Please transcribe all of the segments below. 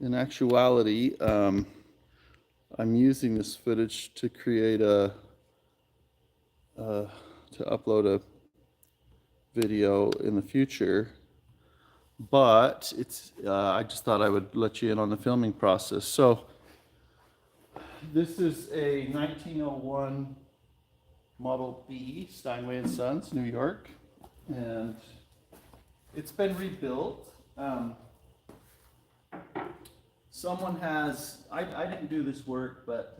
In actuality, I'm using this footage to create to upload a video in the future, but I just thought I would let you in on the filming process. So this is a 1901 Model B, Steinway and Sons, New York, and it's been rebuilt. Someone has, I didn't do this work, but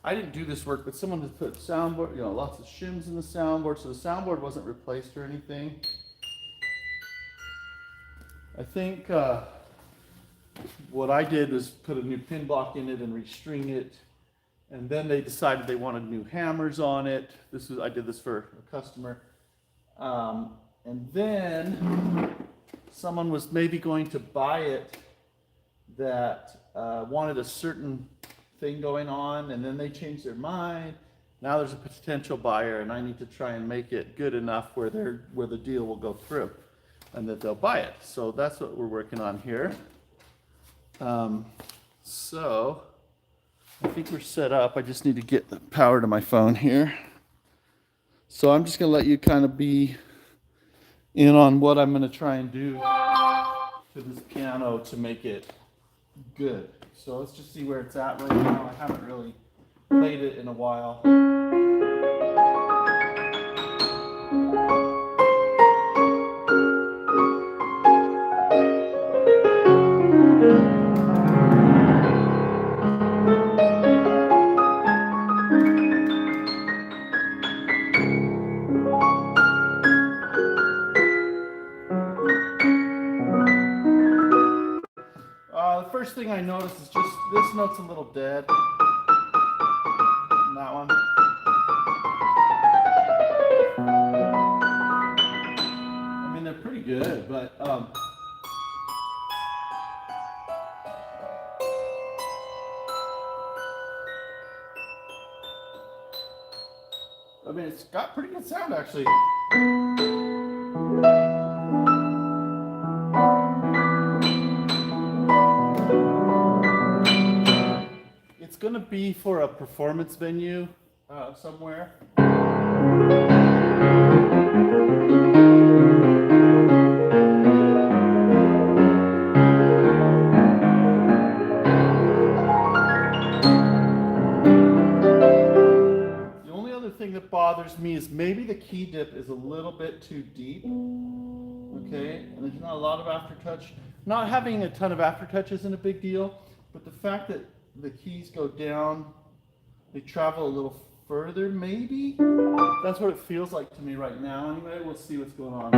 someone has put soundboard, lots of shims in the soundboard, so the soundboard wasn't replaced or anything. I think what I did was put a new pin block in it and restring it, and then they decided they wanted new hammers on it. I did this for a customer, and then someone was maybe going to buy it that wanted a certain thing going on, and then they changed their mind. Now there's a potential buyer, and I need to try and make it good enough where the deal will go through and that they'll buy it. So that's what we're working on here. So I think we're set up. I just need to get the power to my phone here. So I'm just gonna let you kind of be in on what I'm gonna try and do to this piano to make it good. So let's just see where it's at right now. I haven't really played it in a while. The first thing I noticed is just this note's a little dead. And that one. I mean, they're pretty good, but I mean, it's got pretty good sound actually. It's gonna be for a performance venue somewhere. The only other thing that bothers me is maybe the key dip is a little bit too deep. Okay, and there's not a lot of aftertouch. Not having a ton of aftertouch isn't a big deal, but the fact that the keys go down, they travel a little further, maybe? That's what it feels like to me right now. Anyway, we'll see what's going on.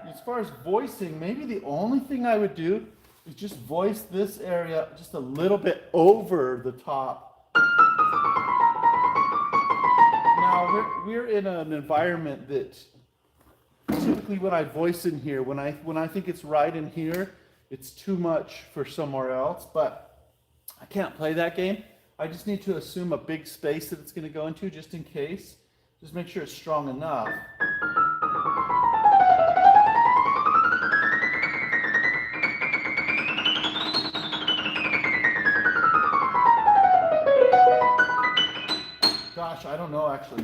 As far as voicing, maybe the only thing I would do is just voice this area just a little bit over the top. Now we're in an environment that typically when I voice in here, when I think it's right in here, it's too much for somewhere else, but I can't play that game. I just need to assume a big space that it's going to go into just in case. Just make sure it's strong enough. Gosh, I don't know actually.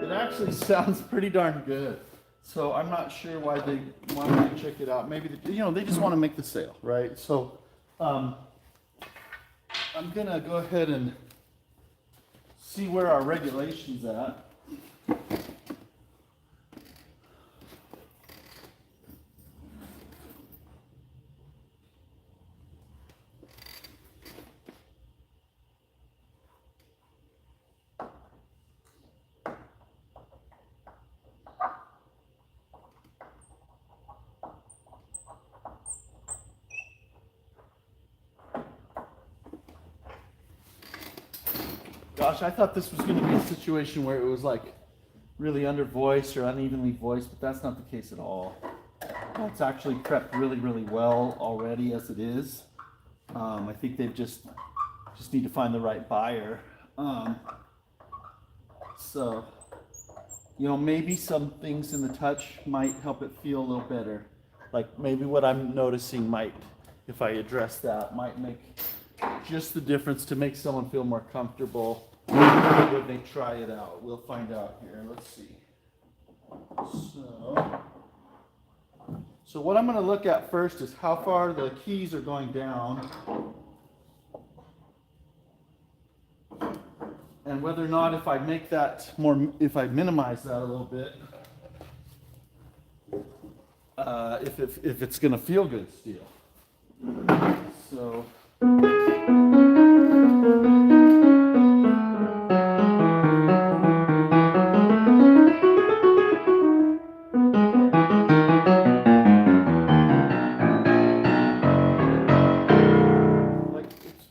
It actually sounds pretty darn good. So I'm not sure why they wanted to check it out. Maybe they just want to make the sale, right? So I'm gonna go ahead and see where our regulation's at. Gosh, I thought this was going to be a situation where it was like really under voiced or unevenly voiced, but that's not the case at all. It's actually prepped really, really well already as it is. I think they've just need to find the right buyer. So, you know, maybe some things in the touch might help it feel a little better. Like maybe what I'm noticing might, if I address that, might make just the difference to make someone feel more comfortable when they try it out. We'll find out here. Let's see. So what I'm going to look at first is how far the keys are going down and whether or not if I make that more, if I minimize that a little bit, if it's going to feel good still. So.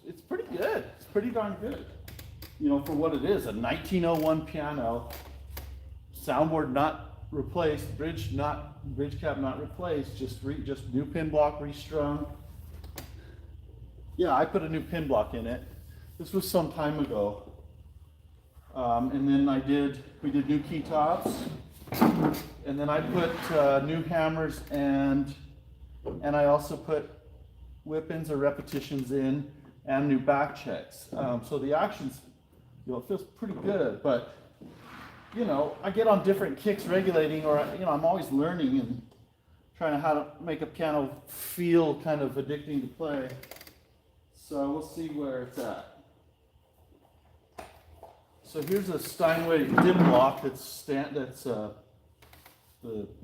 It's pretty good. It's pretty darn good. You know, for what it is, a 1901 piano, soundboard not replaced, bridge cap not replaced, just new pin block restrung. Yeah, I put a new pin block in it. This was some time ago. And then we did new key tops, and then I put new hammers and I also put whip-ins or repetitions in and new back checks. So the action's, you know, it feels pretty good, but you know, I get on different kicks regulating, or you know, I'm always learning and trying to how to make a piano feel kind of addicting to play. So we'll see where it's at. So here's a Steinway dim block that's the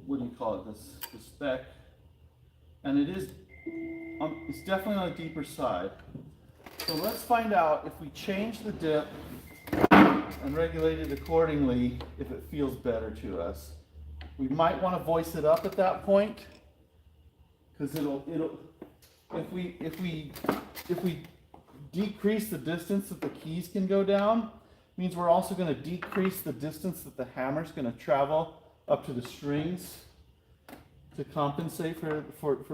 what do you call it? The spec, and it's definitely on the deeper side. So let's find out if we change the dip and regulate it accordingly, if it feels better to us. We might want to voice it up at that point, because if we decrease the distance that the keys can go down, means we're also going to decrease the distance that the hammer's going to travel up to the strings to compensate for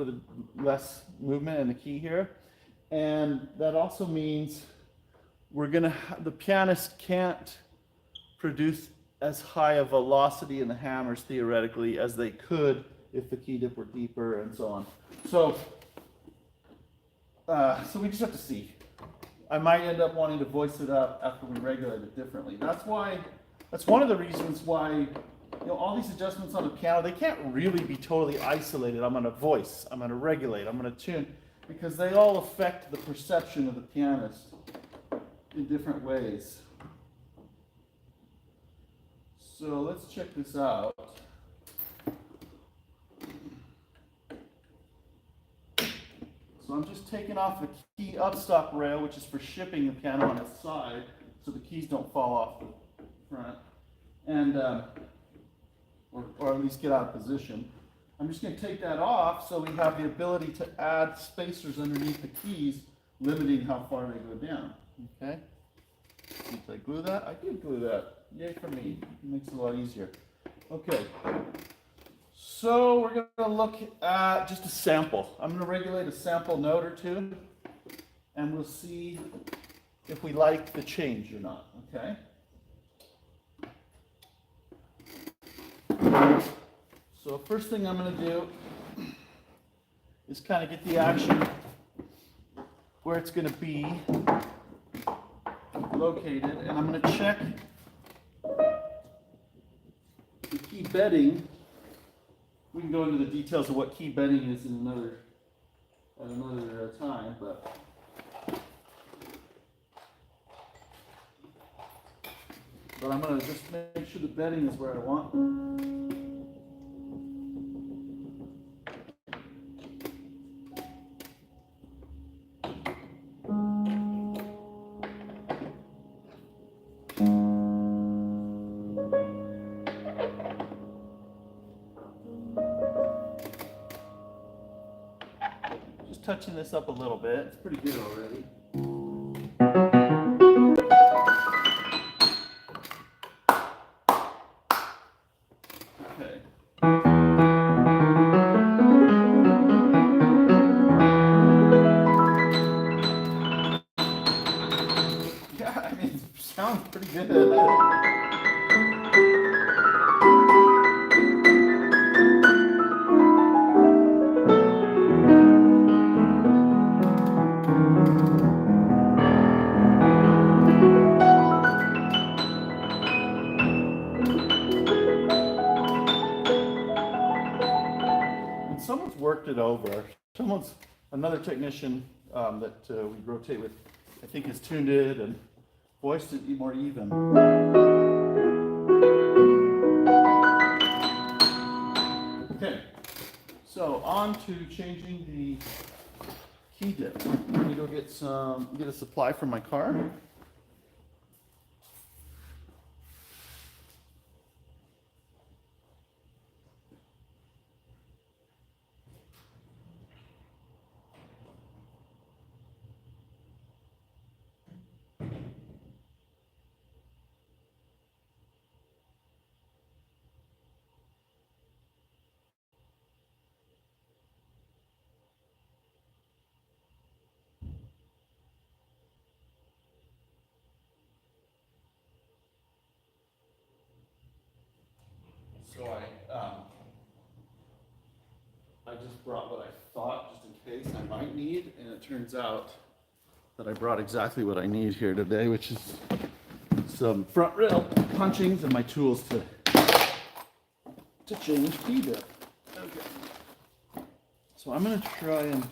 the less movement in the key here. And that also means the pianist can't produce as high a velocity in the hammers theoretically as they could if the key dip were deeper and so on. So we just have to see. I might end up wanting to voice it up after we regulate it differently. That's one of the reasons why, you know, all these adjustments on the piano, they can't really be totally isolated. I'm going to voice, I'm going to regulate, I'm going to tune, because they all affect the perception of the pianist in different ways. So let's check this out. So I'm just taking off the key upstock rail, which is for shipping the piano on its side, so the keys don't fall off the front, and or at least get out of position. I'm just going to take that off so we have the ability to add spacers underneath the keys, limiting how far they go down. Okay? Did I glue that? I did glue that. Yay for me. It makes it a lot easier. Okay. So we're going to look at just a sample. I'm going to regulate a sample note or two, and we'll see if we like the change or not. Okay? So first thing I'm going to do is kind of get the action where it's going to be located, and I'm going to check the key bedding. We can go into the details of what key bedding is in another time, but I'm going to just make sure the bedding is where I want. Touching this up a little bit. It's pretty good already. sounds pretty good. And someone's worked it over. Another technician that we rotate with, I think, has tuned it and voiced it more even. Okay, so on to changing the key dip. Let me go get a supply from my car. So I just brought what I thought just in case I might need, and it turns out that I brought exactly what I need here today, which is some front rail punchings and my tools to change key dip. Okay. So I'm gonna try and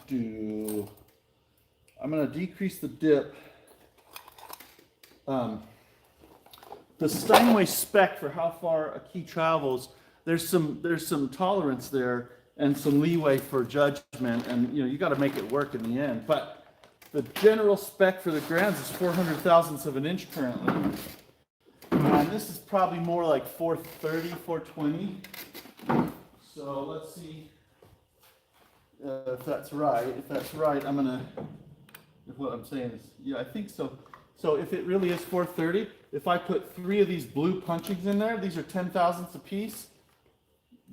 I'm gonna decrease the dip. The Steinway spec for how far a key travels, there's some tolerance there and some leeway for judgment, and you got to make it work in the end. But the general spec for the Grands is 400 thousandths of an inch currently, and this is probably more like 430, 420. So let's see if that's right. If that's right, if what I'm saying is, yeah, I think so. So if it really is 430, if I put 3 of these blue punchings in there, these are 10 thousandths a piece,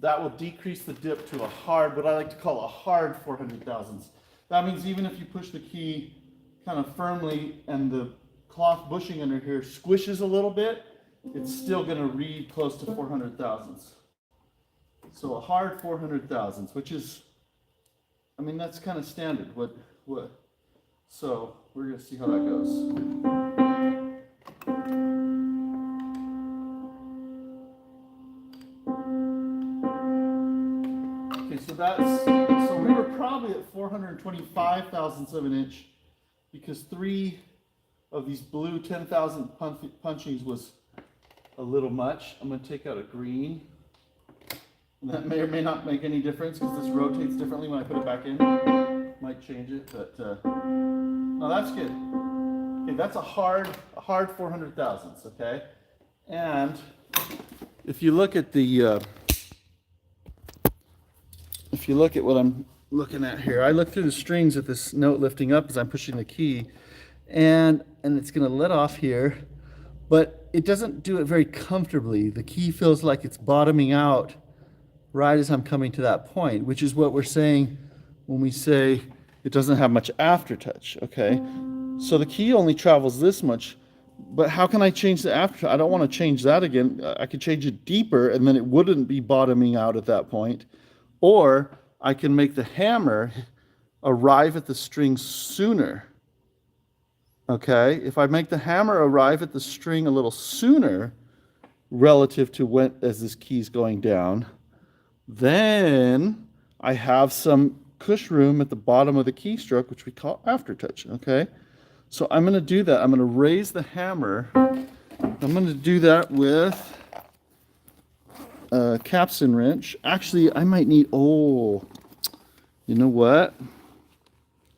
that will decrease the dip to what I like to call a hard 400 thousandths. That means even if you push the key kind of firmly and the cloth bushing under here squishes a little bit, it's still going to read close to 400 thousandths. So a hard 400 thousandths, which is, that's kind of standard. So we're going to see how that goes. Okay, so we were probably at 425 thousandths of an inch because 3 of these blue 10,000 punchings was a little much. I'm going to take out a green. And that may or may not make any difference because this rotates differently when I put it back in. Might change it, but no, that's good. Okay, that's a hard 400 thousandths, okay? And if you look at what I'm looking at here, I look through the strings at this note lifting up as I'm pushing the key, and it's going to let off here, but it doesn't do it very comfortably. The key feels like it's bottoming out right as I'm coming to that point, which is what we're saying when we say it doesn't have much aftertouch, okay? So the key only travels this much, but how can I change the aftertouch? I don't want to change that again. I could change it deeper and then it wouldn't be bottoming out at that point. Or I can make the hammer arrive at the string sooner, okay? If I make the hammer arrive at the string a little sooner relative to as this key's going down, then I have some cush room at the bottom of the keystroke, which we call aftertouch, okay? So I'm going to do that. I'm going to raise the hammer. I'm going to do that with a capstan wrench. Actually, I might need, you know what?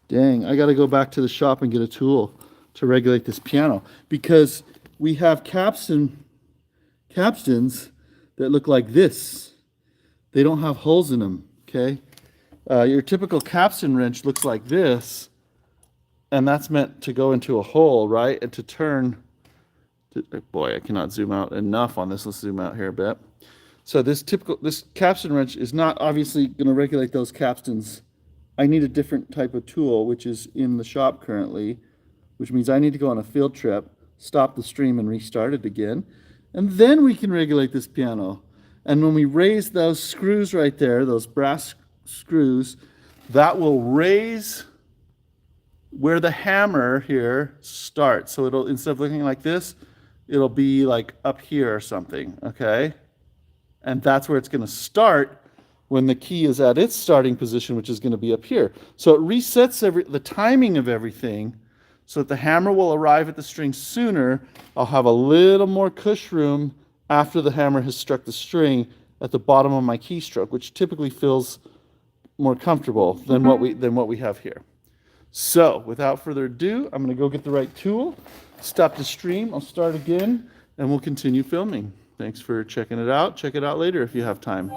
Dang, I got to go back to the shop and get a tool to regulate this piano because we have capstans that look like this. They don't have holes in them, okay? Your typical capstan wrench looks like this, and that's meant to go into a hole, right? And to turn, boy, I cannot zoom out enough on this. Let's zoom out here a bit. So this capstan wrench is not obviously going to regulate those capstans. I need a different type of tool, which is in the shop currently, which means I need to go on a field trip, stop the stream and restart it again. And then we can regulate this piano. And when we raise those screws right there, those brass screws, that will raise where the hammer here starts. So it'll, instead of looking like this, it'll be like up here or something, okay? And that's where it's going to start when the key is at its starting position, which is going to be up here. So it resets the timing of everything so that the hammer will arrive at the string sooner. I'll have a little more cush room after the hammer has struck the string at the bottom of my keystroke, which typically feels more comfortable than what we have here. So without further ado, I'm going to go get the right tool, stop the stream, I'll start again, and we'll continue filming. Thanks for checking it out. Check it out later if you have time.